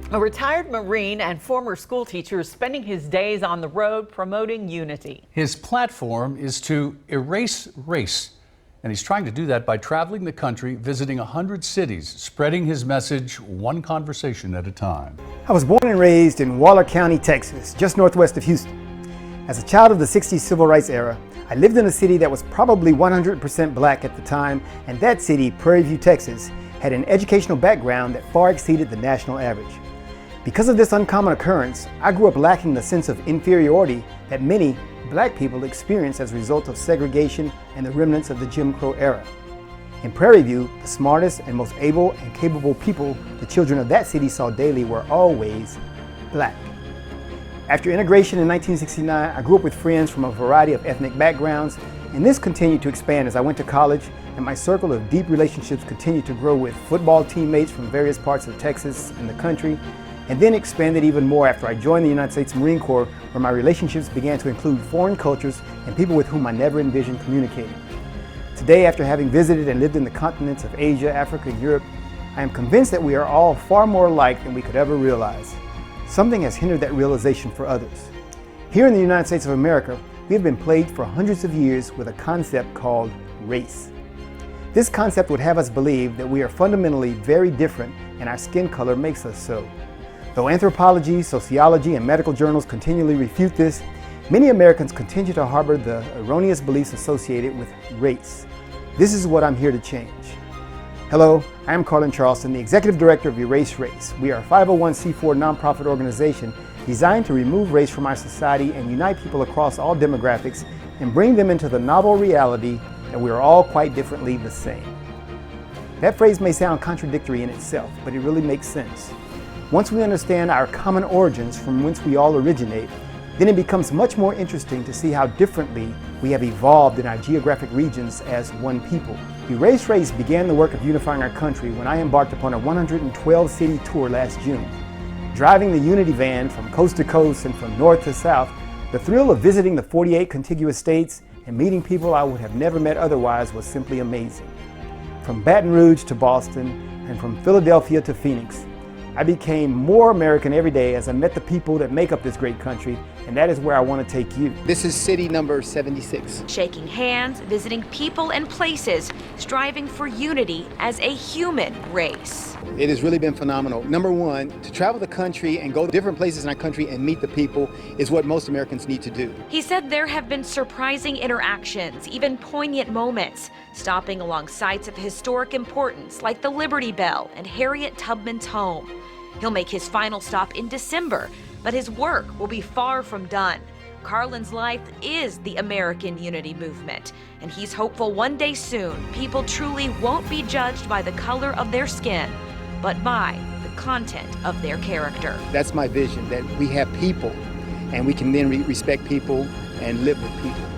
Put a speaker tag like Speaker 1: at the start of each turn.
Speaker 1: A retired Marine and former school teacher is spending his days on the road promoting unity.
Speaker 2: His platform is to erase race, and he's trying to do that by traveling the country, visiting 100 cities, spreading his message one conversation at a time.
Speaker 3: I was born and raised in Waller County, Texas, just northwest of Houston. As a child of the 60s civil rights era, I lived in a city that was probably 100% black at the time, and that city, Prairie View, Texas, had an educational background that far exceeded the national average. Because of this uncommon occurrence, I grew up lacking the sense of inferiority that many black people experience as a result of segregation and the remnants of the Jim Crow era. In Prairie View, the smartest and most able and capable people the children of that city saw daily were always black. After integration in 1969, I grew up with friends from a variety of ethnic backgrounds, and this continued to expand as I went to college, and my circle of deep relationships continued to grow with football teammates from various parts of Texas and the country, and then expanded even more after I joined the United States Marine Corps, where my relationships began to include foreign cultures and people with whom I never envisioned communicating. Today, after having visited and lived in the continents of Asia, Africa, and Europe, I am convinced that we are all far more alike than we could ever realize. Something has hindered that realization for others. Here in the United States of America, we have been plagued for hundreds of years with a concept called race. This concept would have us believe that we are fundamentally very different and our skin color makes us so. Though anthropology, sociology, and medical journals continually refute this, many Americans continue to harbor the erroneous beliefs associated with race. This is what I'm here to change. Hello, I am Carlen Charleston, the Executive Director of Erase Race. We are a 501c4 nonprofit organization designed to remove race from our society and unite people across all demographics and bring them into the novel reality that we are all quite differently the same. That phrase may sound contradictory in itself, but it really makes sense. Once we understand our common origins from whence we all originate, then it becomes much more interesting to see how differently we have evolved in our geographic regions as one people. Erase Race began the work of unifying our country when I embarked upon a 112-city tour last June. Driving the Unity van from coast to coast and from north to south, the thrill of visiting the 48 contiguous states and meeting people I would have never met otherwise was simply amazing. From Baton Rouge to Boston and from Philadelphia to Phoenix, I became more American every day as I met the people that make up this great country, and that is where I want to take you.
Speaker 4: This is city number 76.
Speaker 5: Shaking hands, visiting people and places, striving for unity as a human race.
Speaker 4: It has really been phenomenal. Number one, to travel the country and go to different places in our country and meet the people is what most Americans need to do.
Speaker 5: He said there have been surprising interactions, even poignant moments, stopping along sites of historic importance like the Liberty Bell and Harriet Tubman's home. He'll make his final stop in December, but his work will be far from done. Carlen's life is the American Unity Movement, and he's hopeful one day soon people truly won't be judged by the color of their skin, but by the content of their character.
Speaker 4: That's my vision, that we have people, and we can then respect people and live with people.